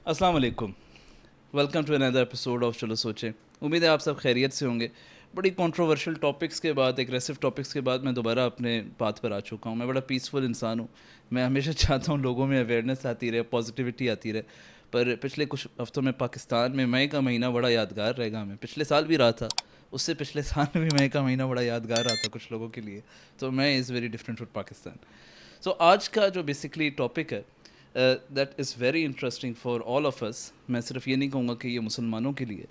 السلام علیکم. Welcome to another episode of چلو سوچیں. امید ہے آپ سب خیریت سے ہوں گے. بڑی کنٹروورشل ٹاپکس کے بعد, ایگریسو ٹاپکس کے بعد میں دوبارہ اپنے بات پر آ چکا ہوں. میں بڑا پیسفل انسان ہوں. میں ہمیشہ چاہتا ہوں لوگوں میں اویئرنیس آتی رہے, پازیٹیوٹی آتی رہے. پر پچھلے کچھ ہفتوں میں پاکستان میں مئی کا مہینہ بڑا یادگار رہے گا. ہمیں پچھلے سال بھی رہا تھا, اس سے پچھلے سال میں بھی مئی کا مہینہ بڑا یادگار رہا تھا کچھ لوگوں کے لیے. تو میں is very different for Pakistan. So آج کا جو بیسکلی ٹاپک ہے that is very interesting for all of us. میں صرف یہ نہیں کہوں گا کہ یہ مسلمانوں کے لیے,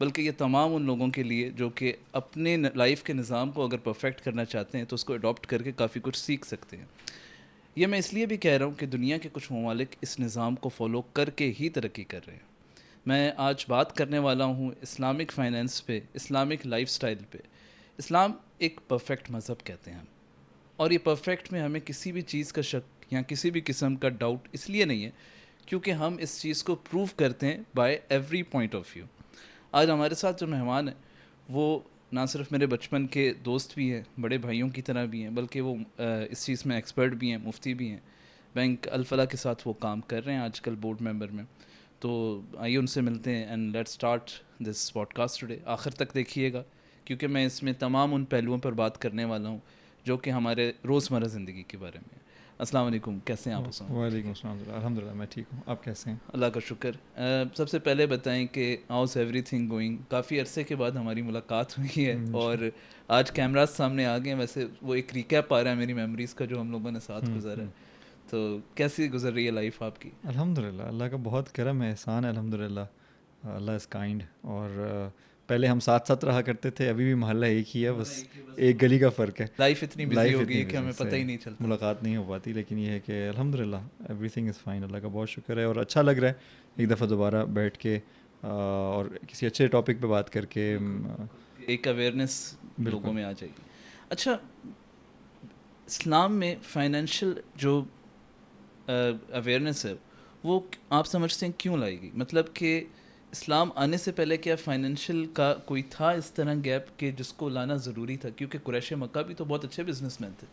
بلکہ یہ تمام ان لوگوں کے لیے جو کہ اپنے لائف کے نظام کو اگر پرفیکٹ کرنا چاہتے ہیں تو اس کو اڈاپٹ کر کے کافی کچھ سیکھ سکتے ہیں. یہ میں اس لیے بھی کہہ رہا ہوں کہ دنیا کے کچھ ممالک اس نظام کو فالو کر کے ہی ترقی کر رہے ہیں. میں آج بات کرنے والا ہوں اسلامک فائنینس پہ, اسلامک لائف سٹائل پہ. اسلام ایک پرفیکٹ مذہب کہتے ہیں ہم, اور یہ پرفیکٹ میں ہمیں کسی بھی چیز کا شک یا کسی بھی قسم کا ڈاؤٹ اس لیے نہیں ہے کیونکہ ہم اس چیز کو پروو کرتے ہیں by every point of view. آج ہمارے ساتھ جو مہمان ہیں وہ نہ صرف میرے بچپن کے دوست بھی ہیں, بڑے بھائیوں کی طرح بھی ہیں, بلکہ وہ اس چیز میں ایکسپرٹ بھی ہیں, مفتی بھی ہیں. بینک الفلاح کے ساتھ وہ کام کر رہے ہیں آج کل بورڈ ممبر میں. تو آئیے ان سے ملتے ہیں and let start this podcast today. آخر تک دیکھیے گا کیونکہ میں اس میں تمام ان پہلوؤں پر بات کرنے والا ہوں جو کہ ہمارے روزمرہ زندگی کے بارے میں. السلام علیکم, کیسے ہیں آپ؟ حسین. وعلیکم السلام. الحمد للہ میں ٹھیک ہوں, آپ کیسے ہیں؟ اللہ کا شکر. سب سے پہلے بتائیں کہ ہاؤز ایوری تھنگ گوئنگ. کافی عرصے کے بعد ہماری ملاقات ہوئی ہے اور آج کیمراز سامنے آ گئے ہیں. ویسے وہ ایک ریکیپ آ رہا ہے میری میموریز کا جو ہم لوگوں نے ساتھ گزارا ہے. تو کیسی گزر رہی ہے لائف آپ کی؟ الحمد للہ, اللہ کا بہت کرم ہے, احسان ہے, الحمد للہ. اللہ از کائنڈ. اور پہلے ہم ساتھ ساتھ رہا کرتے تھے, ابھی بھی محلہ ایک ہی ہے, بس ایک گلی کا فرق ہے. لائف اتنی بزی ہو گئی ہے کہ ہمیں پتہ ہی نہیں چلتا, ملاقات نہیں ہو پاتی. لیکن یہ ہے کہ الحمد للہ ایوری تھنگ از فائن, اللہ کا بہت شکر ہے. اور اچھا لگ رہا ہے ایک دفعہ دوبارہ بیٹھ کے اور کسی اچھے ٹاپک پہ بات کر کے, ایک اویئرنیس لوگوں میں آ جائے گی. اچھا, اسلام میں فائنینشیل جو اویئرنیس ہے وہ آپ سمجھتے ہیں کیوں لائی گئی؟ مطلب کہ اسلام آنے سے پہلے کیا فائنینشیل کا کوئی تھا اس طرح گیپ کہ جس کو لانا ضروری تھا؟ کیونکہ قریش مکہ بھی تو بہت اچھے بزنس مین تھے,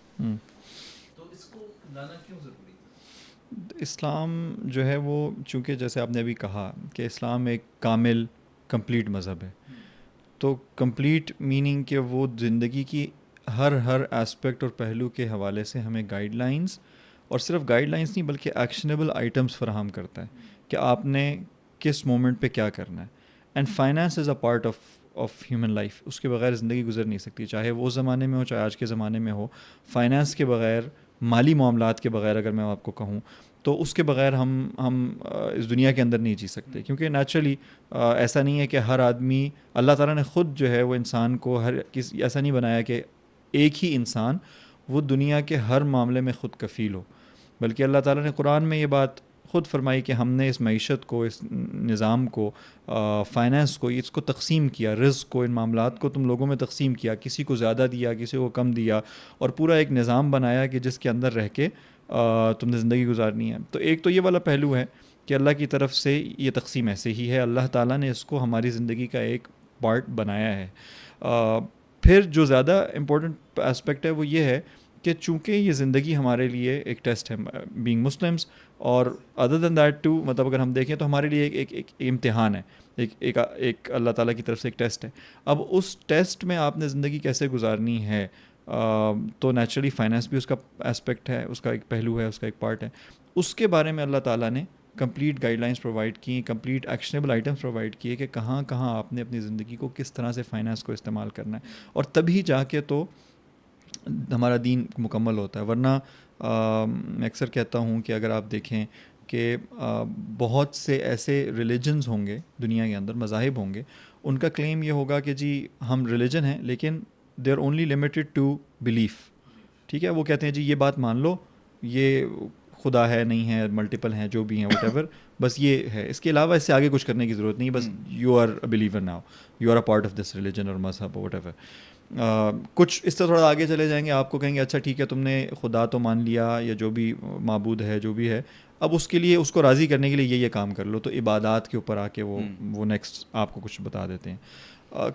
تو اس کو لانا کیوں ضروری تھا؟ اسلام جو ہے وہ, چونکہ جیسے آپ نے ابھی کہا کہ اسلام ایک کامل کمپلیٹ مذہب ہے, تو کمپلیٹ میننگ کہ وہ زندگی کی ہر ایسپیکٹ اور پہلو کے حوالے سے ہمیں گائیڈ لائنس, اور صرف گائیڈ لائنس نہیں بلکہ ایکشنیبل آئٹمس فراہم کرتا ہے کہ آپ نے کس مومنٹ پہ کیا کرنا ہے. And finance is a part of human life. اس کے بغیر زندگی گزر نہیں سکتی, چاہے وہ زمانے میں ہو چاہے آج کے زمانے میں ہو. فائنانس کے بغیر, مالی معاملات کے بغیر اگر میں آپ کو کہوں تو اس کے بغیر ہم اس دنیا کے اندر نہیں جی سکتے. کیونکہ نیچرلی ایسا نہیں ہے کہ ہر آدمی, اللہ تعالیٰ نے خود جو ہے وہ انسان کو ایسا نہیں بنایا کہ ایک ہی انسان وہ دنیا کے ہر معاملے میں خود کفیل ہو, بلکہ اللہ تعالیٰ نے قرآن میں یہ بات خود فرمائی کہ ہم نے اس معیشت کو, اس نظام کو, فائنانس کو, اس کو تقسیم کیا, رزق کو, ان معاملات کو تم لوگوں میں تقسیم کیا, کسی کو زیادہ دیا, کسی کو کم دیا, اور پورا ایک نظام بنایا کہ جس کے اندر رہ کے تم نے زندگی گزارنی ہے. تو ایک تو یہ والا پہلو ہے کہ اللہ کی طرف سے یہ تقسیم ایسے ہی ہے, اللہ تعالیٰ نے اس کو ہماری زندگی کا ایک پارٹ بنایا ہے. پھر جو زیادہ امپورٹنٹ اسپیکٹ ہے وہ یہ ہے کہ چونکہ یہ زندگی ہمارے لیے ایک ٹیسٹ ہے بینگ مسلمس, اور ادر دین دیٹ ٹو, مطلب اگر ہم دیکھیں تو ہمارے لیے ایک امتحان ہے, ایک اللہ تعالیٰ کی طرف سے ایک ٹیسٹ ہے. اب اس ٹیسٹ میں آپ نے زندگی کیسے گزارنی ہے, تو نیچرلی فائنانس بھی اس کا اسپیکٹ ہے, اس کا ایک پہلو ہے, اس کا ایک پارٹ ہے. اس کے بارے میں اللہ تعالیٰ نے کمپلیٹ گائیڈ لائنس پرووائڈ کی, کمپلیٹ ایکشنیبل آئٹمس پرووائڈ کیے کہ کہاں کہاں آپ نے اپنی زندگی کو کس طرح سے فائنانس کو استعمال کرنا ہے, اور تبھی جا کے تو ہمارا دین مکمل ہوتا ہے. ورنہ میں اکثر کہتا ہوں کہ اگر آپ دیکھیں کہ بہت سے ایسے ریلیجنز ہوں گے دنیا کے اندر, مذاہب ہوں گے, ان کا کلیم یہ ہوگا کہ جی ہم ریلیجن ہیں لیکن they are only limited to belief. ٹھیک ہے, وہ کہتے ہیں جی یہ بات مان لو, یہ خدا ہے نہیں ہے, ملٹیپل ہیں, جو بھی ہیں وٹ ایور, بس یہ ہے, اس کے علاوہ اس سے آگے کچھ کرنے کی ضرورت نہیں, بس you are a believer now, you are a part of this religion اور مذہب وٹ ایور. کچھ اس سے تھوڑا آگے چلے جائیں گے, آپ کو کہیں گے اچھا ٹھیک ہے تم نے خدا تو مان لیا یا جو بھی معبود ہے جو بھی ہے, اب اس کے لیے, اس کو راضی کرنے کے لیے یہ کام کر لو. تو عبادات کے اوپر آ کے وہ نیکسٹ آپ کو کچھ بتا دیتے ہیں.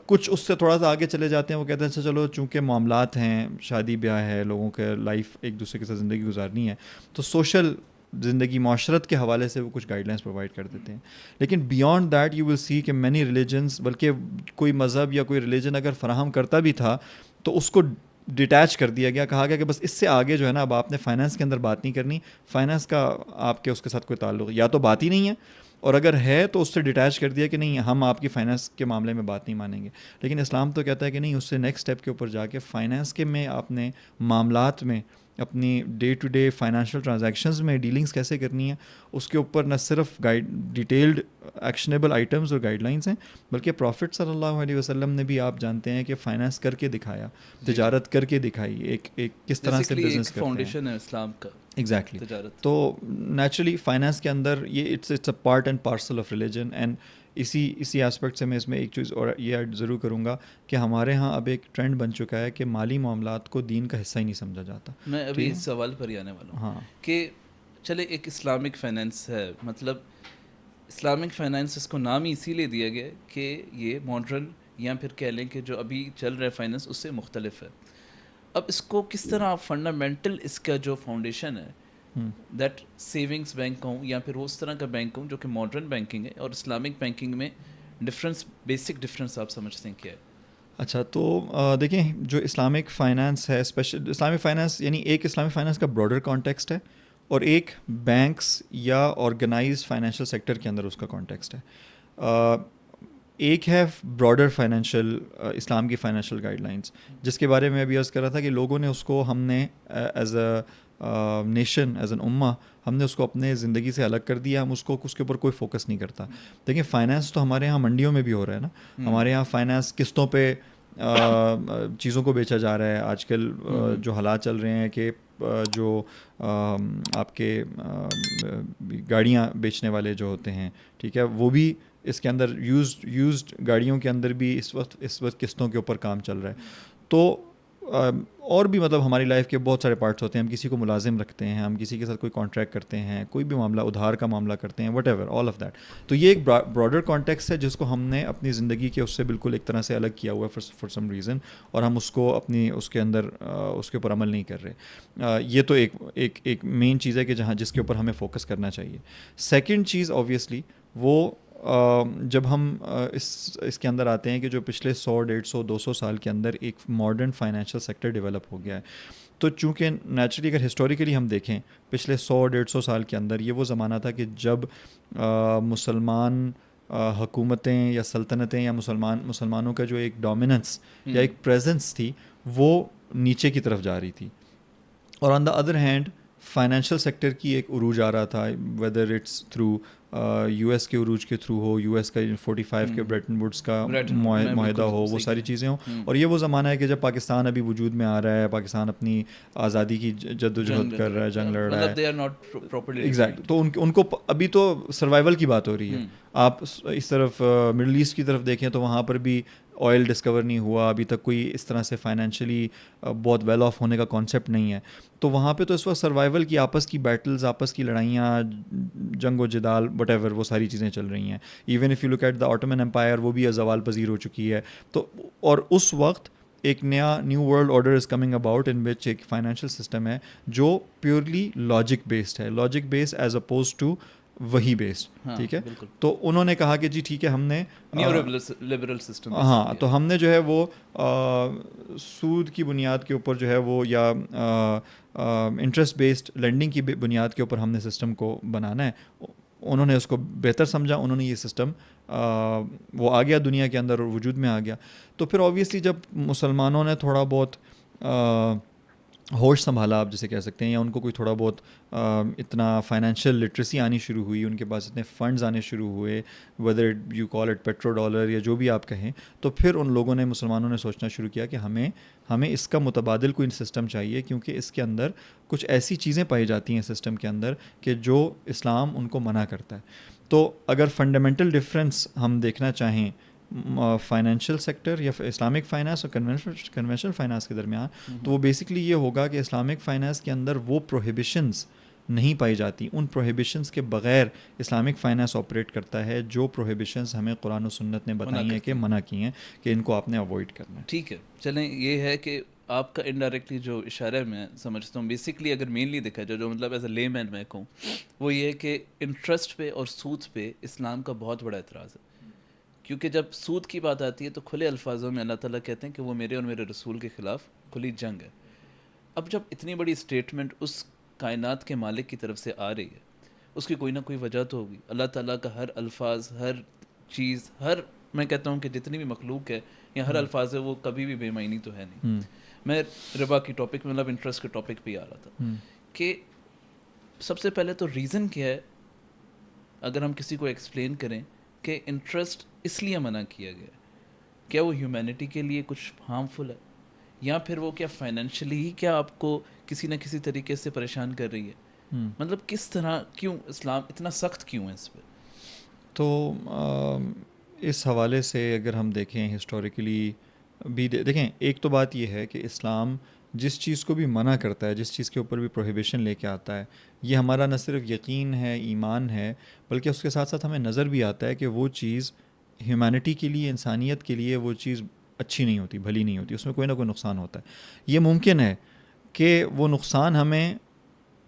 کچھ اس سے تھوڑا سا آگے چلے جاتے ہیں, وہ کہتے ہیں اچھا چلو چونکہ معاملات ہیں, شادی بیاہ ہے, لوگوں کے لائف ایک دوسرے کے ساتھ زندگی گزارنی ہے, تو سوشل زندگی معاشرت کے حوالے سے وہ کچھ گائیڈ لائنس پرووائڈ کر دیتے ہیں. لیکن بیانڈ دیٹ یو ول سی کہ مینی ریلیجنس, بلکہ کوئی مذہب یا کوئی ریلیجن اگر فراہم کرتا بھی تھا تو اس کو ڈیٹیچ کر دیا گیا, کہا گیا کہ بس اس سے آگے جو ہے نا اب آپ نے فائنانس کے اندر بات نہیں کرنی, فائنانس کا آپ کے اس کے ساتھ کوئی تعلق یا تو بات ہی نہیں ہے, اور اگر ہے تو اس سے ڈیٹیچ کر دیا کہ نہیں ہم آپ کی فائنانس کے معاملے میں بات نہیں مانیں گے. لیکن اسلام تو کہتا ہے کہ نہیں, اس سے نیکسٹ اسٹیپ کے اوپر جا کے فائنانس کے میں آپ نے معاملات میں اپنی day to day financial transactions میں ڈیلنگس کیسے کرنی ہے, اس کے اوپر نہ صرف ڈیٹیلڈ ایکشنیبل آئٹمز اور گائیڈ لائنس ہیں, بلکہ پروفٹ صلی اللہ علیہ وسلم نے بھی آپ جانتے ہیں کہ فائنانس کر کے دکھایا, تجارت کر کے دکھائی, ایک کس طرح سے بزنس کرتے ہیں. فاؤنڈیشن ہے اسلام کا ایگزیکٹلی. تجارت. تو نیچرلی فائنانس کے اندر یہ it's a part and parcel of religion. And اسی ایسپیکٹ سے میں اس میں ایک چیز اور یہ ایڈ ضرور کروں گا کہ ہمارے ہاں اب ایک ٹرینڈ بن چکا ہے کہ مالی معاملات کو دین کا حصہ ہی نہیں سمجھا جاتا. میں ابھی اس سوال پر ہی آنے والا ہوں. ہاں کہ چلے ایک اسلامک فائنینس ہے, مطلب اسلامک فائنینس اس کو نام ہی اسی لیے دیا گیا کہ یہ ماڈرن یا پھر کہہ لیں کہ جو ابھی چل رہا ہے فائنینس اس سے مختلف ہے. اب اس کو کس طرح فنڈامنٹل اس کا جو فاؤنڈیشن ہے دیٹ سیونگس بینک ہوں یا پھر اس طرح کا بینک ہوں جو کہ ماڈرن بینکنگ ہے, اور اسلامک بینکنگ میں ڈفرینس, بیسک ڈفرینس آپ سمجھتے ہیں کیا ہے؟ اچھا, تو دیکھیں جو اسلامک فائنانس ہے, اسپیشل اسلامک فائنانس یعنی ایک اسلامک فائنانس کا براڈر کانٹیکسٹ ہے, اور ایک بینکس یا آرگنائز فائنینشیل سیکٹر کے اندر اس کا کانٹیکسٹ ہے. ایک ہے براڈر فائنینشیل اسلام کی فائنینشیل گائیڈ لائنس, جس کے بارے میں ابھی عرض کر رہا تھا کہ لوگوں نے اس کو, ہم نے as a nation, as an امہ, ہم نے اس کو اپنے زندگی سے الگ کر دیا. ہم اس کے اوپر کوئی فوکس نہیں کرتا. دیکھیں فائنانس تو ہمارے یہاں منڈیوں میں بھی ہو رہا ہے نا, ہمارے یہاں فائنانس قسطوں پہ چیزوں کو بیچا جا رہا ہے. آج کل جو حالات چل رہے ہیں کہ جو آپ کے گاڑیاں بیچنے والے جو ہوتے ہیں, ٹھیک ہے, وہ بھی اس کے اندر یوزڈ گاڑیوں کے اندر بھی اس وقت قسطوں کے اوپر کام چل رہا ہے. تو اور بھی مطلب ہماری لائف کے بہت سارے پارٹس ہوتے ہیں. ہم کسی کو ملازم رکھتے ہیں, ہم کسی کے ساتھ کوئی کانٹریکٹ کرتے ہیں, کوئی بھی معاملہ, ادھار کا معاملہ کرتے ہیں, what ever, all of that. تو یہ ایک براڈر کانٹیکسٹ ہے جس کو ہم نے اپنی زندگی کے اس سے بالکل ایک طرح سے الگ کیا ہوا ہے فار سم ریزن, اور ہم اس کو اپنی اس کے اندر اس کے اوپر عمل نہیں کر رہے. یہ تو ایک مین چیز ہے کہ جس کے اوپر ہمیں فوکس کرنا چاہیے. سیکنڈ چیز آبویسلی وہ جب ہم اس کے اندر آتے ہیں کہ جو پچھلے 100, 150, 200 سال کے اندر ایک ماڈرن فائنینشیل سیکٹر ڈیولپ ہو گیا ہے. تو چونکہ نیچرلی اگر ہسٹوریکلی ہم دیکھیں پچھلے 100, 150 سال کے اندر, یہ وہ زمانہ تھا کہ جب مسلمان حکومتیں یا سلطنتیں یا مسلمانوں کا جو ایک ڈومیننس یا ایک پریزنس تھی وہ نیچے کی طرف جا رہی تھی, اور on the other hand financial sector کی ایک عروج آ رہا تھا, whether it's through U S کے عروج کے تھرو ہو, یو ایس کا 45 کے بریٹن ووڈس کا معاہدہ ہو, وہ ساری چیزیں ہوں. اور یہ وہ زمانہ ہے کہ جب پاکستان ابھی وجود میں آ رہا ہے, پاکستان اپنی آزادی کی جد و جہد کر رہا ہے, جنگ لڑ رہا ہے. ایگزیکٹ. تو ان کو ابھی تو سروائیول کی بات ہو رہی ہے. آپ اس طرف مڈل ایسٹ کی طرف دیکھیں تو وہاں پر بھی آئل ڈسکور نہیں ہوا ابھی تک, کوئی اس طرح سے فائنینشلی بہت ویل آف ہونے کا کانسیپٹ نہیں ہے. تو وہاں پہ تو اس وقت سروائیول کی, آپس کی بیٹلز, آپس کی لڑائیاں, جنگ و جدال, وٹ ایور, وہ ساری چیزیں چل رہی ہیں. Even if you look at the Ottoman Empire, وہ بھی زوال پذیر ہو چکی ہے. تو اور اس وقت ایک new world order is coming about in which ایک فائنینشیل سسٹم ہے جو پیورلی لاجک بیسڈ ہے, logic based as oppose to وہی بیسڈ. ٹھیک ہے. تو انہوں نے کہا کہ جی ٹھیک ہے, ہم نے لبرل سسٹم, ہاں, تو ہم نے جو ہے وہ سود کی بنیاد کے اوپر جو ہے وہ, یا انٹرسٹ بیسڈ لینڈنگ کی بنیاد کے اوپر ہم نے سسٹم کو بنانا ہے. انہوں نے اس کو بہتر سمجھا, انہوں نے یہ سسٹم وہ آ گیا دنیا کے اندر اور وجود میں آ گیا. تو پھر اوبویسلی جب مسلمانوں نے تھوڑا بہت ہوش سنبھالا, آپ جسے کہہ سکتے ہیں, یا ان کو کوئی تھوڑا بہت اتنا فائنینشیل لٹریسی آنی شروع ہوئی, ان کے پاس اتنے فنڈز آنے شروع ہوئے, whether you call it petro dollar یا جو بھی آپ کہیں, تو پھر ان لوگوں نے, مسلمانوں نے سوچنا شروع کیا کہ ہمیں اس کا متبادل کوئی سسٹم چاہیے, کیونکہ اس کے اندر کچھ ایسی چیزیں پائی جاتی ہیں سسٹم کے اندر کہ جو اسلام ان کو منع کرتا ہے. تو اگر فنڈامنٹل ڈفرینس ہم دیکھنا چاہیں فائنینشیل سیکٹر یا اسلامک فائنانس اور کنونشنل فائنانس کے درمیان, تو وہ بیسکلی یہ ہوگا کہ اسلامک فائنانس کے اندر وہ پروہیبیشنز نہیں پائی جاتی. ان پروہیبیشنز کے بغیر اسلامک فائنانس آپریٹ کرتا ہے, جو پروہیبیشنز ہمیں قرآن و سنت نے بتائی ہیں کہ منع کی ہیں کہ ان کو آپ نے اوائڈ کرنا ہے. ٹھیک ہے, چلیں یہ ہے کہ آپ کا انڈائریکٹلی جو اشارہ میں سمجھتا ہوں بیسکلی اگر مینلی دیکھا جائے جو مطلب ایز اے لے مین میں کہوں وہ یہ ہے کہ انٹرسٹ پہ اور سود پہ اسلام کا بہت بڑا اعتراض ہے. کیونکہ جب سود کی بات آتی ہے تو کھلے الفاظوں میں اللہ تعالیٰ کہتے ہیں کہ وہ میرے اور میرے رسول کے خلاف کھلی جنگ ہے. اب جب اتنی بڑی اسٹیٹمنٹ اس کائنات کے مالک کی طرف سے آ رہی ہے اس کی کوئی نہ کوئی وجہ تو ہوگی. اللہ تعالیٰ کا ہر الفاظ ہر چیز میں کہتا ہوں کہ جتنی بھی مخلوق ہے یا ہر الفاظ ہے وہ کبھی بھی بے معنی تو ہے نہیں. میں ربا کی ٹاپک مطلب انٹرسٹ کے ٹاپک پہ آ رہا تھا کہ سب سے پہلے تو ریزن کیا ہے اگر ہم کسی کو ایکسپلین کریں کہ انٹرسٹ اس لیے منع کیا گیا ہے, کیا وہ ہیومینٹی کے لیے کچھ ہارمفل ہے یا پھر وہ کیا فائنینشلی ہی کیا آپ کو کسی نہ کسی طریقے سے پریشان کر رہی ہے, مطلب کس طرح کیوں اسلام اتنا سخت کیوں ہے اس پہ؟ تو اس حوالے سے اگر ہم دیکھیں ہسٹوریکلی بھی دیکھیں, ایک تو بات یہ ہے کہ اسلام جس چیز کو بھی منع کرتا ہے, جس چیز کے اوپر بھی پروہیبیشن لے کے آتا ہے, یہ ہمارا نہ صرف یقین ہے, ایمان ہے, بلکہ اس کے ساتھ ساتھ ہمیں نظر بھی آتا ہے کہ وہ چیز ہیومینٹی کے لیے, انسانیت کے لیے وہ چیز اچھی نہیں ہوتی, بھلی نہیں ہوتی, اس میں کوئی نہ کوئی نقصان ہوتا ہے. یہ ممکن ہے کہ وہ نقصان ہمیں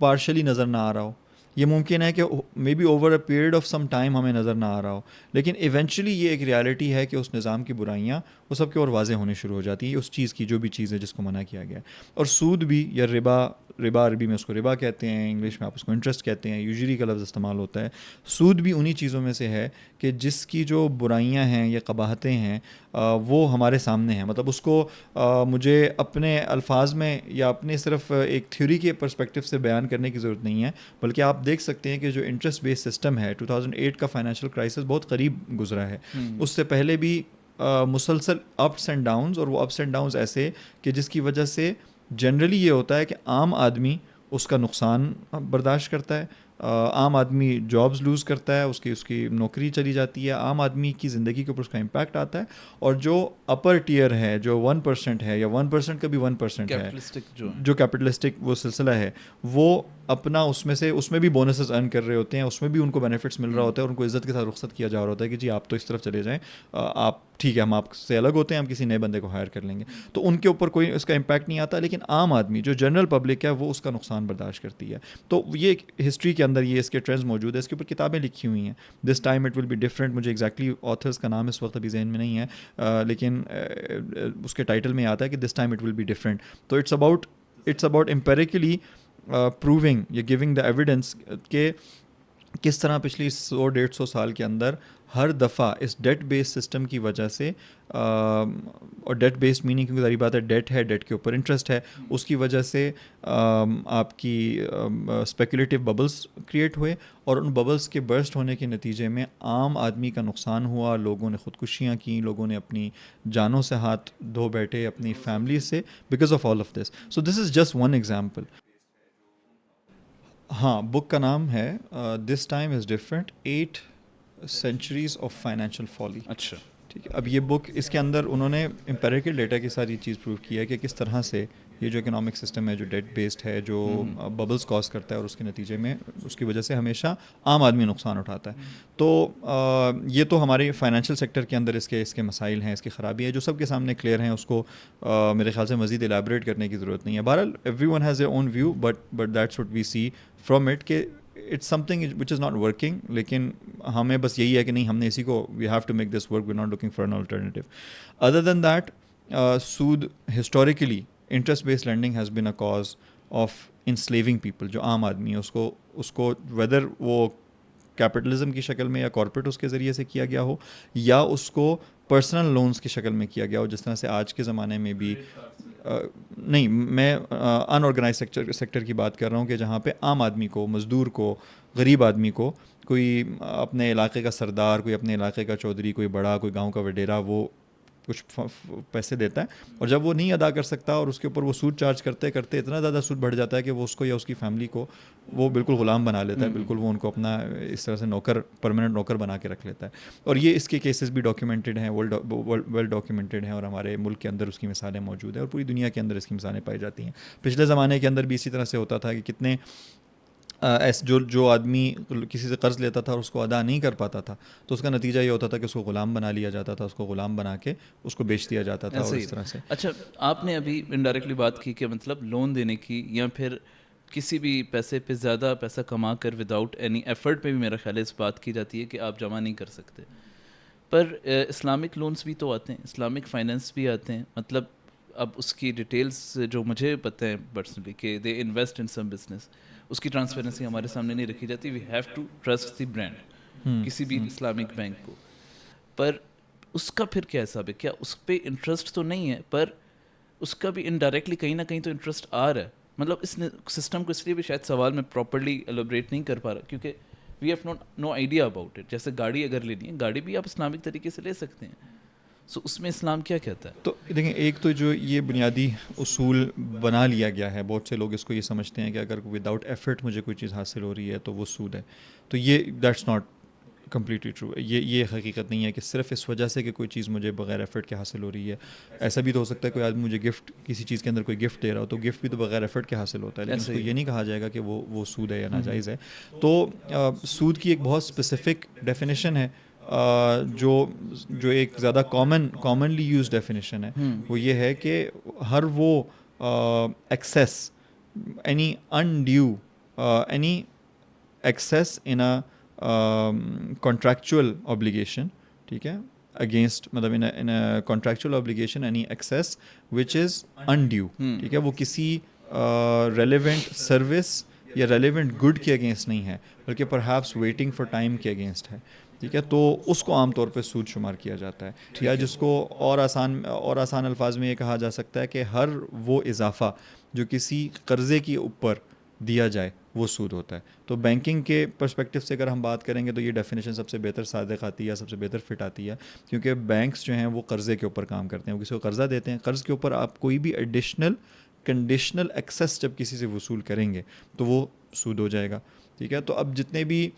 پارشلی نظر نہ آ رہا ہو, یہ ممکن ہے کہ maybe over a period of some time ہمیں نظر نہ آ رہا ہو, لیکن ایونچولی یہ ایک ریالٹی ہے کہ اس نظام کی برائیاں وہ سب کے اور واضح ہونے شروع ہو جاتی ہیں, اس چیز کی جو بھی چیز ہے جس کو منع کیا گیا ہے. اور سود بھی یا ربا عربی میں اس کو ربا کہتے ہیں, انگلش میں آپ اس کو انٹرسٹ کہتے ہیں, یوزلی کا لفظ استعمال ہوتا ہے. سود بھی انہی چیزوں میں سے ہے کہ جس کی جو برائیاں ہیں یا قباحتیں ہیں وہ ہمارے سامنے ہیں. مطلب اس کو مجھے اپنے الفاظ میں یا اپنے صرف ایک تھیوری کے پرسپیکٹو سے بیان کرنے کی ضرورت نہیں ہے, بلکہ آپ دیکھ سکتے ہیں کہ جو انٹرسٹ بیس سسٹم ہے 2008 کا فائنینشیل کرائسس بہت قریب گزرا ہے. اس سے پہلے بھی مسلسل اپس اینڈ ڈاؤنز, اور وہ اپس اینڈ ڈاؤنز ایسے کہ جس کی وجہ سے جنرلی یہ ہوتا ہے کہ عام آدمی اس کا نقصان برداشت کرتا ہے, عام آدمی جابز لوز کرتا ہے, اس کی نوکری چلی جاتی ہے, عام آدمی کی زندگی کے اوپر اس کا امپیکٹ آتا ہے. اور جو اپر ٹیئر ہے, جو 1% ہے یا 1% کا بھی 1% ہے, جو کیپٹلسٹک وہ سلسلہ ہے, وہ اپنا اس میں بھی بونسز ارن کر رہے ہوتے ہیں, اس میں بھی ان کو بینیفٹس مل رہا ہوتا ہے, اور ان کو عزت کے ساتھ رخصت کیا جا رہا ہوتا ہے کہ جی آپ تو اس طرف چلے جائیں, آپ ٹھیک ہے ہم آپ سے الگ ہوتے ہیں, ہم کسی نئے بندے کو ہائر کر لیں گے. تو ان کے اوپر کوئی اس کا امپیکٹ نہیں آتا, لیکن عام آدمی جو جنرل پبلک ہے وہ اس کا نقصان برداشت کرتی ہے. تو یہ ہسٹری کے اندر یہ اس کے ٹرینڈز موجود ہے, اس کے اوپر کتابیں لکھی ہوئی ہیں. This time it will be different, مجھے ایگزیکٹلی آتھرس کا نام اس وقت ابھی ذہن میں نہیں ہے, لیکن اس کے ٹائٹل میں آتا ہے کہ this time it will be different. تو اٹس اباؤٹ امپیریکلی پروونگ یا گیونگ دا ایویڈنس کہ کس طرح پچھلی 100-150 سال کے اندر ہر دفعہ اس ڈیٹ بیس سسٹم کی وجہ سے, اور ڈیٹ بیسڈ میننگ کیونکہ ظاہری بات ہے ڈیٹ ہے, ڈیٹ کے اوپر انٹرسٹ ہے, اس کی وجہ سے آپ کی اسپیکولیٹو ببلس کریٹ ہوئے, اور ان ببلس کے برسٹ ہونے کے نتیجے میں عام آدمی کا نقصان ہوا, لوگوں نے خودکشیاں کیں, لوگوں نے اپنی جانوں سے ہاتھ دھو بیٹھے اپنی فیملی سے because of all of this. So this is just one example. ہاں, بک کا نام ہے this time is different 8 centuries of financial folly. اچھا ٹھیک ہے. اب یہ بک اس کے اندر انہوں نے امپیریکل ڈیٹا کے ساتھ یہ چیز پروو کی ہے کہ کس طرح سے یہ جو اکنامک سسٹم ہے جو ڈیٹ بیسڈ ہے, جو ببلز کاز کرتا ہے, اور اس کے نتیجے میں اس کی وجہ سے ہمیشہ عام آدمی نقصان اٹھاتا ہے. تو یہ تو ہمارے فائنینشیل سیکٹر کے اندر اس کے مسائل ہیں, اس کی خرابی ہے جو سب کے سامنے کلیئر ہیں, اس کو میرے خیال سے مزید ایلیبریٹ کرنے کی ضرورت نہیں ہے. بہرحال everyone has a own view, but that's what we see from it کہ it's something which is not working, لیکن ہمیں بس یہی ہے کہ نہیں ہم نے اسی کو we have to make this work, we not looking for an alternative. Other than that, سود historically interest based lending has been a cause of enslaving people. جو عام آدمی ہے اس کو ویدر وہ کیپٹلزم کی شکل میں یا کارپوریٹ اس کے ذریعے سے کیا گیا ہو, یا اس کو پرسنل لونز کی شکل میں کیا گیا ہو, جس طرح سے آج کے زمانے میں بھی نہیں, میں ان آرگنائز سیکٹر کی بات کر رہا ہوں کہ جہاں پہ عام آدمی کو, مزدور کو, غریب آدمی کو, کوئی اپنے علاقے کا سردار, کوئی اپنے علاقے کا چودھری, کوئی بڑا, کوئی گاؤں کا وڈیرا, وہ کچھ پیسے دیتا ہے, اور جب وہ نہیں ادا کر سکتا اور اس کے اوپر وہ سود چارج کرتے کرتے اتنا زیادہ سود بڑھ جاتا ہے کہ وہ اس کو یا اس کی فیملی کو وہ بالکل غلام بنا لیتا ہے, بالکل وہ ان کو اپنا اس طرح سے پرماننٹ نوکر بنا کے رکھ لیتا ہے. اور یہ اس کے کیسز بھی ڈاکیومنٹڈ ہیں, ویل ڈاکیومنٹڈ ہیں, اور ہمارے ملک کے اندر اس کی مثالیں موجود ہیں, اور پوری دنیا کے اندر اس کی مثالیں پائی جاتی ہیں. پچھلے زمانے کے اندر بھی اسی طرح سے ہوتا تھا کہ کتنے جو آدمی کسی سے قرض لیتا تھا اور اس کو ادا نہیں کر پاتا تھا تو اس کا نتیجہ یہ ہوتا تھا کہ اس کو غلام بنا لیا جاتا تھا, اس کو غلام بنا کے اس کو بیچ دیا جاتا تھا, اور اس طرح سے. اچھا, آپ نے ابھی انڈائریکٹلی بات کی کہ مطلب لون دینے کی یا پھر کسی بھی پیسے پہ زیادہ پیسہ کما کر وداؤٹ اینی ایفرٹ پہ بھی میرا خیال ہے اس بات کی جاتی ہے کہ آپ جمع نہیں کر سکتے. پر اسلامک لونس بھی تو آتے ہیں, اسلامک فائنینس بھی آتے ہیں. مطلب اب اس کی ڈیٹیلز جو مجھے پتہ ہے پرسنلی کہ دے انویسٹ ان سم بزنس, اس کی ٹرانسپیرنسی ہمارے سامنے نہیں رکھی جاتی. We have to trust the brand کسی بھی اسلامک بینک کو. پر اس کا پھر کیا حساب ہے؟ کیا اس پہ انٹرسٹ تو نہیں ہے پر اس کا بھی انڈائریکٹلی کہیں نہ کہیں تو انٹرسٹ آ رہا ہے. مطلب اس سسٹم کو اس لیے بھی شاید سوال میں پراپرلی ایلوبریٹ نہیں کر پا رہا کیونکہ we have no idea about it. جیسے گاڑی اگر لینی ہے, گاڑی بھی آپ اسلامک طریقے سے لے سکتے ہیں. سو اس میں اسلام کیا کہتا ہے؟ تو دیکھیں, ایک تو جو یہ بنیادی اصول بنا لیا گیا ہے, بہت سے لوگ اس کو یہ سمجھتے ہیں کہ اگر وداؤٹ ایفرٹ مجھے کوئی چیز حاصل ہو رہی ہے تو وہ سود ہے. تو یہ دیٹس ناٹ کمپلیٹلی ٹرو. یہ حقیقت نہیں ہے کہ صرف اس وجہ سے کہ کوئی چیز مجھے بغیر ایفرٹ کے حاصل ہو رہی ہے. ایسا بھی تو ہو سکتا ہے کوئی آدمی مجھے گفٹ, کسی چیز کے اندر کوئی گفٹ دے رہا ہو تو گفٹ بھی تو بغیر ایفرٹ کے حاصل ہوتا ہے, لیکن اس کو یہ نہیں کہا جائے گا کہ وہ سود ہے یا ناجائز ہے. تو سود کی ایک بہت اسپیسیفک ڈیفینیشن ہے جو ایک زیادہ کامنلی یوز ڈیفینیشن ہے. وہ یہ ہے کہ ہر وہ excess, any undue any excess in contractual obligation, ٹھیک ہے, اگینسٹ مطلب in contractual obligation any excess which is undue, ٹھیک ہے, وہ کسی ریلیونٹ سروس یا ریلیونٹ گڈ کے اگینسٹ نہیں ہے بلکہ پرہیپس ویٹنگ فار ٹائم کے اگینسٹ ہے, ٹھیک ہے. تو اس کو عام طور پہ سود شمار کیا جاتا ہے, یا جس کو اور آسان الفاظ میں یہ کہا جا سکتا ہے کہ ہر وہ اضافہ جو کسی قرضے کے اوپر دیا جائے وہ سود ہوتا ہے. تو بینکنگ کے پرسپیکٹیو سے اگر ہم بات کریں گے تو یہ ڈیفینیشن سب سے بہتر صادق آتی ہے, سب سے بہتر فٹ آتی ہے, کیونکہ بینکس جو ہیں وہ قرضے کے اوپر کام کرتے ہیں. وہ کسی کو قرضہ دیتے ہیں, قرض کے اوپر آپ کوئی بھی ایڈیشنل کنڈیشنل ایکسیس جب کسی سے وصول کریں گے تو وہ سود ہو جائے گا, ٹھیک ہے. تو اب جتنے بھی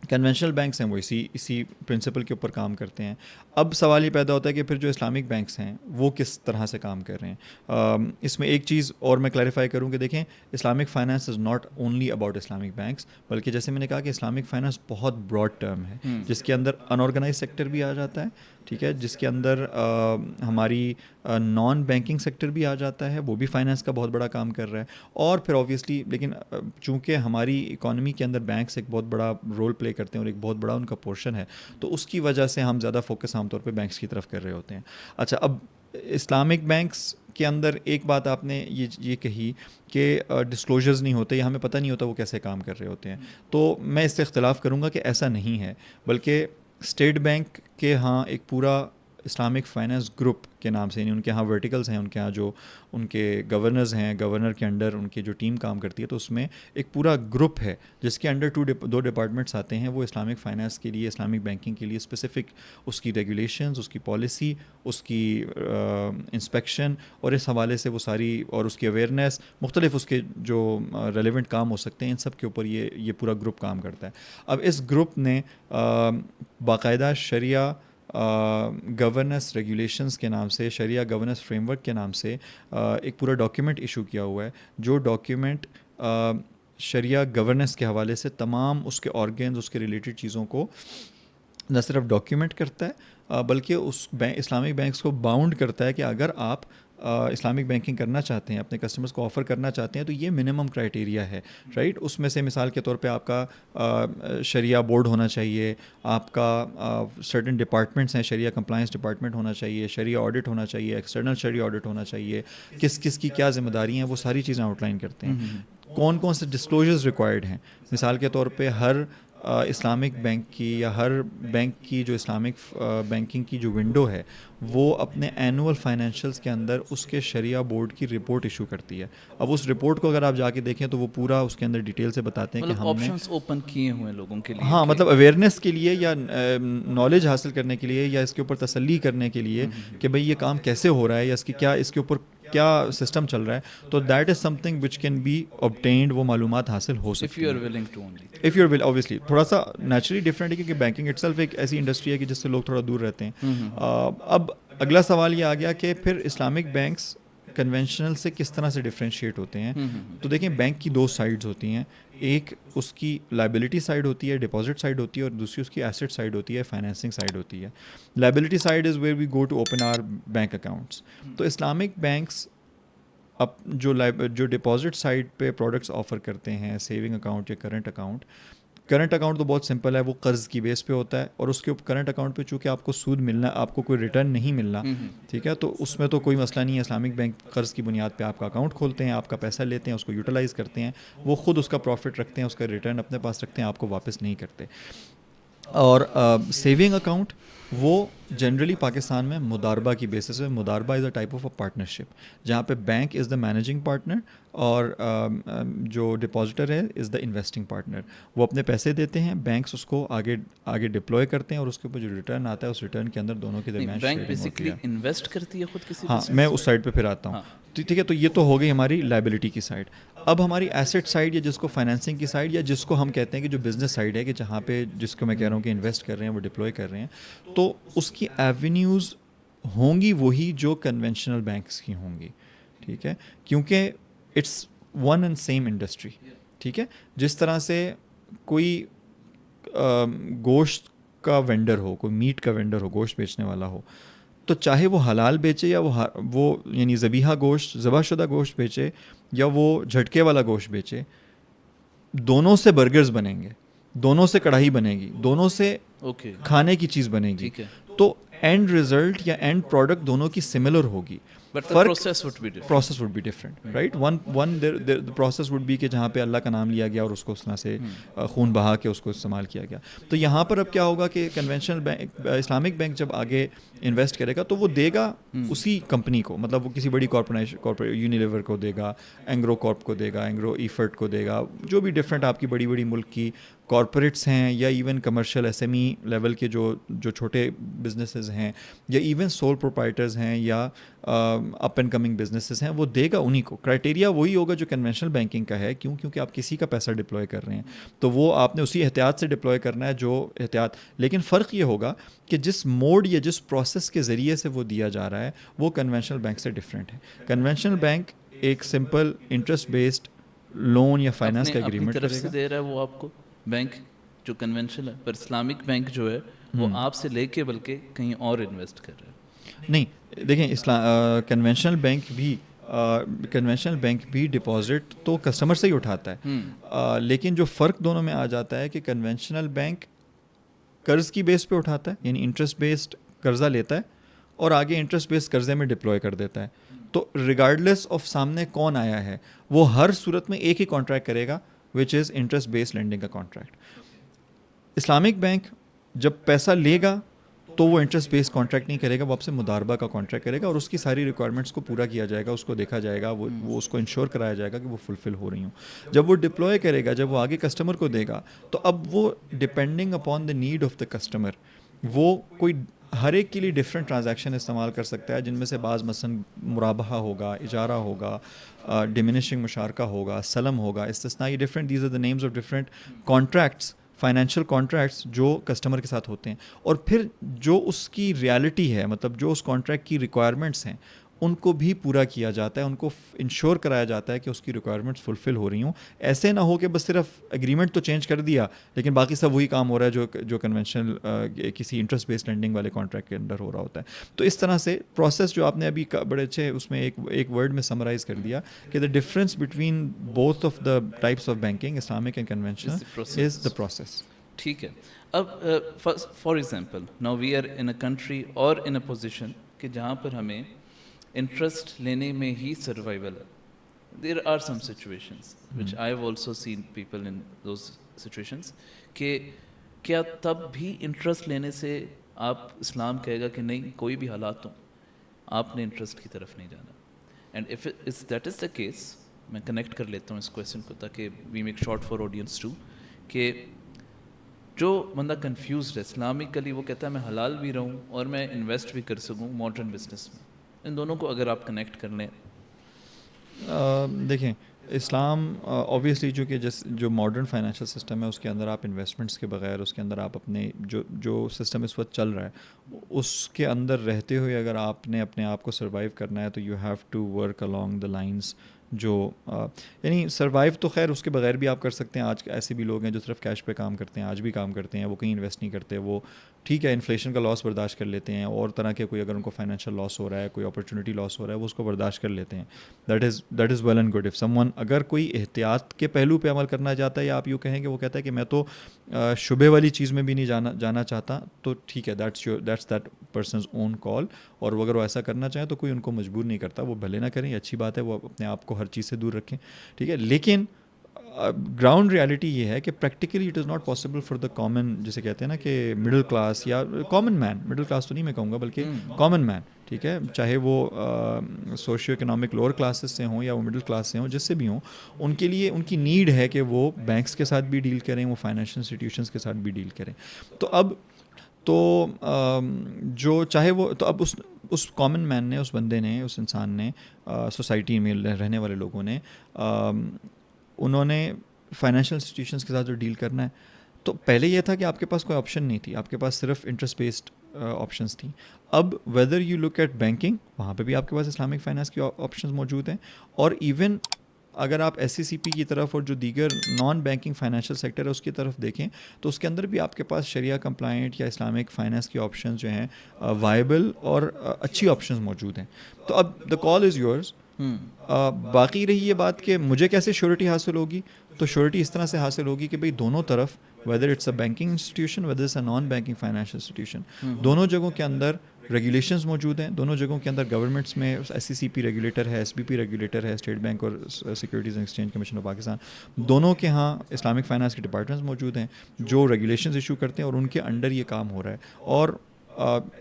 کنونشنل بینکس ہیں وہ اسی پرنسپل کے اوپر کام کرتے ہیں. اب سوال یہ پیدا ہوتا ہے کہ پھر جو اسلامک بینکس ہیں وہ کس طرح سے کام کر رہے ہیں. اس میں ایک چیز اور میں کلیریفائی کروں کہ دیکھیں, Islamic finance is not only about Islamic banks, بلکہ جیسے میں نے کہا کہ اسلامک فائنانس بہت براڈ ٹرم ہے جس کے اندر انآرگنائز سیکٹر بھی آ جاتا ہے, ٹھیک ہے, جس کے اندر ہماری نان بینکنگ سیکٹر بھی آ جاتا ہے, وہ بھی فائنانس کا بہت بڑا کام کر رہا ہے. اور پھر اوبویسلی لیکن چونکہ ہماری اکانومی کے اندر بینکس ایک بہت بڑا رول پلے کرتے ہیں اور ایک بہت بڑا ان کا پورشن ہے, تو اس کی وجہ سے ہم زیادہ فوکس عام طور پہ بینکس کی طرف کر رہے ہوتے ہیں. اچھا, اب اسلامک بینکس کے اندر ایک بات آپ نے یہ کہی کہ ڈسکلوجرز نہیں ہوتے یا ہمیں پتہ نہیں ہوتا وہ کیسے کام کر رہے ہوتے ہیں. تو میں اس سے اختلاف کروں گا کہ ایسا نہیں ہے, بلکہ اسٹیٹ بینک کے ہاں ایک پورا اسلامک فائنانس گروپ کے نام سے, یعنی ان کے ہاں ورٹیکلز ہیں, ان کے ہاں جو ان کے گورنرز ہیں, گورنر کے انڈر ان کی جو ٹیم کام کرتی ہے, تو اس میں ایک پورا گروپ ہے جس کے انڈر دو ڈپارٹمنٹس آتے ہیں. وہ اسلامک فائنانس کے لیے, اسلامک بینکنگ کے لیے اسپیسیفک اس کی ریگولیشنز, اس کی پالیسی, اس کی انسپیکشن اور اس حوالے سے وہ ساری, اور اس کی اویئرنیس, مختلف اس کے جو ریلیونٹ کام ہو سکتے ہیں, ان سب کے اوپر یہ پورا گروپ کام کرتا ہے. اب اس گروپ نے باقاعدہ شریعہ گورننس ریگولیشنز کے نام سے, شریعہ گورننس فریم ورک کے نام سے ایک پورا ڈاکیومنٹ ایشو کیا ہوا ہے, جو ڈاکیومنٹ شریعہ گورننس کے حوالے سے تمام اس کے آرگنز, اس کے ریلیٹڈ چیزوں کو نہ صرف ڈاکیومنٹ کرتا ہے بلکہ اس اسلامک بینکس کو باؤنڈ کرتا ہے کہ اگر آپ اسلامک بینکنگ کرنا چاہتے ہیں, اپنے کسٹمرز کو آفر کرنا چاہتے ہیں, تو یہ منیمم کرائٹیریا ہے, رائٹ. اس میں سے مثال کے طور پہ آپ کا شریعہ بورڈ ہونا چاہیے, آپ کا سرٹن ڈپارٹمنٹس ہیں, شریعہ کمپلائنس ڈپارٹمنٹ ہونا چاہیے, شریعہ آڈٹ ہونا چاہیے, ایکسٹرنل شریعہ آڈٹ ہونا چاہیے, کس کی کیا ذمہ داری ہیں, وہ ساری چیزیں آؤٹ لائن کرتے ہیں. کون سے ڈسکلوجرز ریکوائرڈ ہیں, مثال کے طور پہ ہر اسلامک بینک کی یا ہر بینک کی جو اسلامک بینکنگ کی جو ونڈو ہے وہ اپنے اینول فائنینشلز کے اندر اس کے شریعہ بورڈ کی رپورٹ ایشو کرتی ہے. اب اس رپورٹ کو اگر آپ جا کے دیکھیں تو وہ پورا اس کے اندر ڈیٹیل سے بتاتے ہیں کہ ہم نے آپشنز اوپن کیے ہوئے لوگوں کے لیے, ہاں, مطلب اویئرنیس کے لیے یا نالج حاصل کرنے کے لیے یا اس کے اوپر تسلی کرنے کے لیے کہ بھئی یہ کام کیسے ہو رہا ہے یا اس کے اوپر کیا سسٹم چل رہا ہے. تو that is something which can be obtained, وہ معلومات حاصل ہو سکتی ہیں if you are willing. obviously تھوڑا سا نیچرلی ڈفرینٹ ہے کیونکہ بینکنگ اٹ سیلف ایک ایسی انڈسٹری ہے کہ جس سے لوگ تھوڑا دور رہتے ہیں. اب اگلا سوال یہ آ گیا کہ پھر اسلامک بینکس کنونشنل سے کس طرح سے ڈفرینشیٹ ہوتے ہیں. تو دیکھیں, بینک کی دو سائڈز ہوتی ہیں. ایک اس کی لائبلٹی سائڈ ہوتی ہے, ڈپازٹ سائڈ ہوتی ہے, اور دوسری اس کی ایسٹ سائڈ ہوتی ہے, فائنینسنگ سائڈ ہوتی ہے. Liability side is where we go to open our bank accounts. تو اسلامک بینکس اب جو ڈپازٹ سائڈ پہ پروڈکٹس آفر کرتے ہیں, سیونگ اکاؤنٹ یا کرنٹ اکاؤنٹ تو بہت سمپل ہے, وہ قرض کی بیس پہ ہوتا ہے, اور اس کے کرنٹ اکاؤنٹ پہ چونکہ آپ کو سود ملنا, آپ کو کوئی ریٹرن نہیں ملنا, ٹھیک ہے, تو اس میں تو کوئی مسئلہ نہیں ہے. اسلامک بینک قرض کی بنیاد پہ آپ کا اکاؤنٹ کھولتے ہیں, آپ کا پیسہ لیتے ہیں, اس کو یوٹیلائز کرتے ہیں, وہ خود اس کا پروفٹ رکھتے ہیں, اس کا ریٹرن اپنے پاس رکھتے ہیں, آپ کو واپس نہیں کرتے. اور سیونگ اکاؤنٹ وہ جنرلی پاکستان میں مداربہ کی بیسس پہ, مداربہ is a type of a partnership جہاں پہ bank is the managing partner اور جو ڈپازٹر ہے از دا انویسٹنگ پارٹنر. وہ اپنے پیسے دیتے ہیں, بینکس اس کو آگے ڈپلوائے کرتے ہیں, اور اس کے اوپر جو ریٹرن آتا ہے اس ریٹرن کے اندر دونوں کے درمیان شیئرنگ ہوتی ہے. انویسٹ کرتی ہے خود کسی. ہاں, میں اس سائڈ پہ پھر آتا ہوں. ٹھیک ہے, تو یہ تو ہو گئی ہماری لائبلٹی کی سائڈ. اب ہماری ایسٹ سائڈ, یا جس کو فائنینسنگ کی سائڈ, یا جس کو ہم کہتے ہیں کہ جو بزنس سائڈ ہے, کہ جہاں پہ جس کو میں کہہ رہا ہوں کہ انویسٹ کر رہے ہیں, وہ ڈپلوائے کر رہے ہیں, تو اس کی ایونیوز ہوں گی وہی جو کنونشنل بینکس کی ہوں گی. ٹھیک ہے, کیونکہ it's one and same industry. ٹھیک ہے, جس طرح سے کوئی گوشت کا وینڈر ہو, کوئی میٹ کا وینڈر ہو, گوشت بیچنے والا ہو, تو چاہے وہ حلال بیچے یا وہ یعنی ذبیحہ گوشت, ذبح شدہ گوشت بیچے, یا وہ جھٹکے والا گوشت بیچے, دونوں سے برگرز بنیں گے, دونوں سے کڑھائی بنے گی, دونوں سے کھانے کی چیز بنے گی, تو اینڈ ریزلٹ یا اینڈ پروڈکٹ دونوں کی سملر ہوگی. Process would be different, right? One the process would be کہ جہاں پہ اللہ کا نام لیا گیا اور اس کو اس طرح سے خون بہا کے اس کو استعمال کیا گیا. تو یہاں پر اب کیا ہوگا کہ کنونشنل بینک, اسلامک بینک جب آگے انویسٹ کرے گا تو وہ دے گا اسی کمپنی کو, مطلب وہ کسی بڑی کارپوریٹ یونیلیور کو دے گا, اینگرو کارپ کو دے گا, اینگرو ایفرٹ کو دے گا, جو بھی ڈفرینٹ آپ کی بڑی بڑی ملک کی کارپوریٹس ہیں, یا even commercial S M E level کے جو چھوٹے بزنسز ہیں, یا ایون سول پروپرائٹرز ہیں, یا اپ اینڈ کمنگ بزنسز ہیں, وہ دے گا انہیں کو. کرائٹیریا وہی ہوگا جو کنونشنل بینکنگ کا ہے. کیونکہ آپ کسی کا پیسہ ڈپلوائے کر رہے ہیں, تو وہ آپ نے اسی احتیاط سے ڈپلوائے کرنا ہے جو احتیاط. لیکن فرق یہ ہوگا کہ جس موڈ یا جس پروسیس کے ذریعے سے وہ دیا جا رہا ہے وہ کنونشنل بینک سے ڈفرینٹ ہے. کنونشنل بینک ایک سمپل انٹرسٹ بیسڈ لون یا فائنانس کا اگریمنٹ طرف سے دے رہا ہے وہ آپ کو بینک جو کنونشنل ہے, پر اسلامک بینک جو ہے وہ آپ سے لے کے بلکہ کہیں اور انویسٹ کر رہا ہے. نہیں, دیکھیں کنونشنل بینک بھی ڈپازٹ تو کسٹمر سے ہی اٹھاتا ہے, لیکن جو فرق دونوں میں آ جاتا ہے کہ کنونشنل بینک قرض کی بیس پہ اٹھاتا ہے, یعنی انٹرسٹ بیسڈ قرضہ لیتا ہے اور آگے انٹرسٹ بیسڈ قرضے میں ڈپلوائے کر دیتا ہے. تو ریگارڈلیس آف سامنے کون آیا ہے, وہ ہر صورت میں ایک ہی کانٹریکٹ کرے گا, وچ از انٹرسٹ بیسڈ لینڈنگ کا کانٹریکٹ. اسلامک بینک جب پیسہ لے گا تو وہ انٹرسٹ بیسڈ کانٹریکٹ نہیں کرے گا, وہ آپ سے مداربہ کا کانٹریکٹ کرے گا, اور اس کی ساری ریکوائرمنٹس کو پورا کیا جائے گا, اس کو دیکھا جائے گا, وہ اس کو انشور کرایا جائے گا کہ وہ فلفل ہو رہی ہوں. جب وہ ڈپلوائے کرے گا, جب وہ آگے کسٹمر کو دے گا, تو اب وہ depending upon the need of the customer, وہ کوئی ہر ایک کے لیے ڈفرینٹ ٹرانزیکشن استعمال کر سکتا ہے, جن میں سے بعض مثلاً مرابحہ ہوگا, اجارہ ہوگا, ڈیمینشنگ مشارکہ ہوگا, سلم ہوگا, استثنائی different. These are the names of different contracts, financial contracts جو کسٹمر کے ساتھ ہوتے ہیں. اور پھر جو اس کی ریالٹی ہے, مطلب جو اس کانٹریکٹ کی ریکوائرمنٹس ہیں, ان کو بھی پورا کیا جاتا ہے, ان کو انشور کرایا جاتا ہے کہ اس کی ریکوائرمنٹس فلفل ہو رہی ہوں. ایسے نہ ہو کہ بس صرف ایگریمنٹ تو چینج کر دیا لیکن باقی سب وہی کام ہو رہا ہے جو کنونشنل کسی انٹرسٹ بیسڈ لینڈنگ والے کانٹریکٹ کے انڈر ہو رہا ہوتا ہے. تو اس طرح سے پروسیس جو آپ نے ابھی بڑے اچھے اس میں ایک ورڈ میں سمرائز کر دیا کہ the difference between both of the types of banking, Islamic and conventional, is the process. ٹھیک ہے. اب for example now we are in a country اور ان اے پوزیشن کہ جہاں پر ہمیں انٹرسٹ لینے میں ہی سروائیول ہے. There are some situations which I have also seen people in those situations کہ کیا تب بھی انٹرسٹ لینے سے آپ اسلام کہے گا کہ نہیں, کوئی بھی حالات ہوں آپ نے انٹرسٹ کی طرف نہیں جانا. And if that is the case, میں کنیکٹ کر لیتا ہوں اس کویشچن کو تاکہ we make short for audience too, کہ جو بندہ کنفیوزڈ ہے اسلامکلی, وہ کہتا ہے میں حلال بھی رہوں اور میں انویسٹ بھی کر سکوں ماڈرن بزنس میں, ان دونوں کو اگر آپ کنیکٹ کر لیں. دیکھیں, اسلام اوبویسلی چونکہ جو ماڈرن فائنینشیل سسٹم ہے اس کے اندر آپ انویسٹمنٹس کے بغیر, اس کے اندر آپ اپنے جو سسٹم اس وقت چل رہا ہے اس کے اندر رہتے ہوئے اگر آپ نے اپنے آپ کو سروائیو کرنا ہے تو you have to work along the lines جو یعنی سروائیو تو خیر اس کے بغیر بھی آپ کر سکتے ہیں. آج ایسے بھی لوگ ہیں جو صرف کیش پہ کام کرتے ہیں, آج بھی کام کرتے ہیں, وہ کہیں انویسٹ نہیں کرتے, وہ ٹھیک ہے انفلیشن کا لاس برداشت کر لیتے ہیں, اور طرح کے کوئی اگر ان کو فائنینشیل لاس ہو رہا ہے, کوئی اپرچونیٹی لاس ہو رہا ہے, وہ اس کو برداشت کر لیتے ہیں. That is well and good. If someone اگر کوئی احتیاط کے پہلو پہ عمل کرنا چاہتا ہے, یا آپ یوں کہیں کہ وہ کہتا ہے کہ میں تو شبے والی چیز میں بھی نہیں جانا چاہتا, تو ٹھیک ہے, دیٹس دیٹ پرسنز اون کال. اور وہ اگر وہ ایسا کرنا چاہیں تو کوئی ان کو مجبور نہیں کرتا, وہ بھلے نہ کریں, یہ اچھی بات ہے, وہ اپنے آپ کو ہر چیز سے دور رکھیں, ٹھیک ہے. لیکن گراؤنڈ ریالٹی یہ ہے کہ practically it is not possible for the common, جسے کہتے ہیں نا کہ مڈل کلاس یا کامن مین, مڈل کلاس تو نہیں میں کہوں گا بلکہ کامن مین, ٹھیک ہے, چاہے وہ سوشیو اکنامک لوور کلاسز سے ہوں یا وہ مڈل کلاس سے ہوں, جس سے بھی ہوں, ان کے لیے ان کی نیڈ ہے کہ وہ بینکس کے ساتھ بھی ڈیل کریں, وہ فائنینشیل انسٹیٹیوشنس کے ساتھ بھی ڈیل کریں. تو جو چاہے وہ, تو اب اس کامن مین نے, اس بندے نے, اس انسان نے, سوسائٹی میں رہنے والے لوگوں نے, انہوں نے فائنینشیل انسٹیٹیوشنس کے ساتھ جو ڈیل کرنا ہے, تو پہلے یہ تھا کہ آپ کے پاس کوئی آپشن نہیں تھی, آپ کے پاس صرف انٹرسٹ بیسڈ آپشنس تھیں. اب whether you look at banking, وہاں پہ بھی آپ کے پاس اسلامک فائنانس کی آپشنز موجود ہیں, اور ایون اگر آپ ایس سی سی پی کی طرف اور جو دیگر نان بینکنگ فائنینشیل سیکٹر ہے اس کی طرف دیکھیں, تو اس کے اندر بھی آپ کے پاس شریعہ کمپلائنٹ یا اسلامک فائنانس کی آپشنز جو ہیں وائبل اور اچھی آپشنز موجود ہیں. تو اب دا کال از یورز. باقی رہی یہ بات کہ مجھے کیسے شیورٹی حاصل ہوگی, تو شیورٹی اس طرح سے حاصل ہوگی کہ بھئی دونوں طرف, whether it's a banking institution whether it's a non banking financial institution, دونوں جگہوں کے اندر ریگولیشنز موجود ہیں, دونوں جگہوں کے اندر گورنمنٹس میں ایس سی سی پی ریگولیٹر ہے, ایس بی پی ریگولیٹر ہے, اسٹیٹ بینک اور securities and exchange commission of Pakistan, دونوں کے ہاں اسلامک فائنانس کے ڈپارٹمنٹس موجود ہیں جو ریگولیشنز ایشو کرتے ہیں, اور ان کے انڈر یہ کام ہو رہا ہے. اور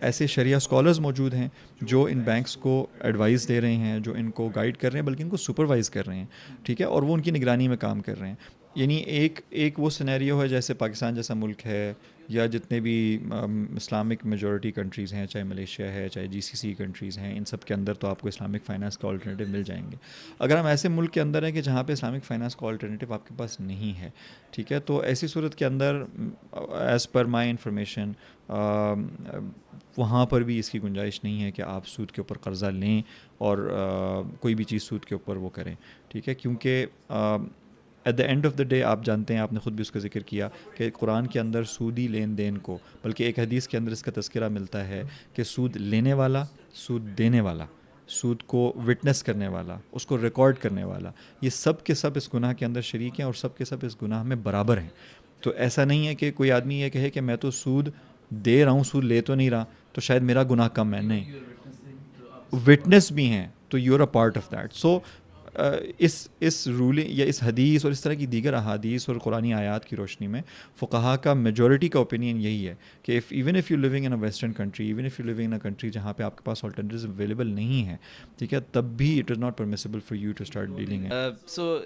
ایسے شریعہ اسکالرز موجود ہیں جو ان بینکس کو ایڈوائز دے رہے ہیں, جو ان کو گائیڈ کر رہے ہیں, بلکہ ان کو سپروائز کر رہے ہیں, ٹھیک ہے, اور وہ ان کی نگرانی میں کام کر رہے ہیں. یعنی ایک وہ سینیریو ہے جیسے پاکستان جیسا ملک ہے, یا جتنے بھی اسلامک میجورٹی کنٹریز ہیں, چاہے ملیشیا ہے, چاہے جی سی سی کنٹریز ہیں, ان سب کے اندر تو آپ کو اسلامک فائنانس کا آلٹرنیٹیو مل جائیں گے. اگر ہم ایسے ملک کے اندر ہیں کہ جہاں پہ اسلامک فائنانس کا آلٹرنیٹیو آپ کے پاس نہیں ہے, ٹھیک ہے, تو ایسی صورت کے اندر ایز پر مائی انفارمیشن وہاں پر بھی اس کی گنجائش نہیں ہے کہ آپ سود کے اوپر قرضہ لیں اور کوئی بھی چیز سود کے اوپر وہ کریں, ٹھیک ہے, کیونکہ at the end of the day آپ جانتے ہیں, آپ نے خود بھی اس کا ذکر کیا کہ قرآن کے اندر سودی لین دین کو, بلکہ ایک حدیث کے اندر اس کا تذکرہ ملتا ہے کہ سود لینے والا, سود دینے والا, سود کو وٹنس کرنے والا, اس کو ریکارڈ کرنے والا, یہ سب کے سب اس گناہ کے اندر شریک ہیں, اور سب کے سب اس گناہ میں برابر ہیں. تو ایسا نہیں ہے کہ کوئی آدمی یہ کہے کہ میں تو سود دے رہا ہوں, سود لے تو نہیں رہا, تو شاید میرا گناہ کم ہے. نہیں, وٹنس بھی ہیں, تو you are a part of that. So اس رولنگ یا اس حدیث اور اس طرح کی دیگر احادیث اور قرآنی آیات کی روشنی میں فقہا کا میجورٹی کا اوپینین یہی ہے کہ even if you living in a western country, even if you living in a country جہاں پہ آپ کے پاس آلٹرنیٹیوز اویلیبل نہیں ہیں, ٹھیک ہے, تب بھی it is not permissible for you to start dealing. So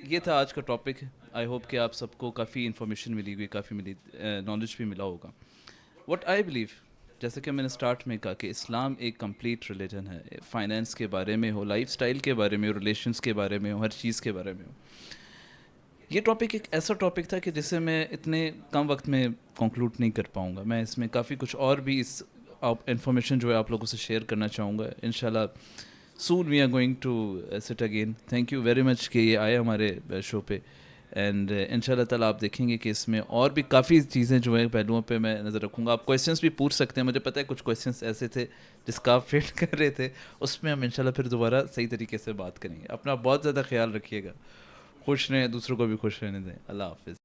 یہ تھا آج کا ٹاپک. آئی ہوپ کہ آپ سب کو کافی انفارمیشن ملی ہوئی, کافی نالج بھی ملا ہوگا. واٹ آئی بلیو, جیسے کہ میں نے اسٹارٹ میں کہا کہ اسلام ایک کمپلیٹ ریلیجن ہے, فائنینس کے بارے میں ہو, لائف سٹائل کے بارے میں ہو, ریلیشنس کے بارے میں ہو, ہر چیز کے بارے میں ہو. یہ ٹاپک ایک ایسا ٹاپک تھا کہ جسے میں اتنے کم وقت میں کنکلوڈ نہیں کر پاؤں گا. میں اس میں کافی کچھ اور بھی اس انفارمیشن جو ہے آپ لوگوں سے شیئر کرنا چاہوں گا. انشاءاللہ soon we are going to sit again. Thank you very much کہ یہ آئے ہمارے شو پہ, اینڈ ان شاء اللہ تعالیٰ آپ دیکھیں گے کہ اس میں اور بھی کافی چیزیں جو ہیں پہلوؤں پہ میں نظر رکھوں گا. آپ کویسچنس بھی پوچھ سکتے ہیں, مجھے پتہ ہے کچھ کویسچنس ایسے تھے جس کا آپ فیل کر رہے تھے, اس میں ہم ان شاء اللہ پھر دوبارہ صحیح طریقے سے بات کریں گے. اپنا بہت زیادہ خیال رکھیے گا, خوش رہیں, دوسروں کو بھی خوش رہنے دیں. اللہ حافظ.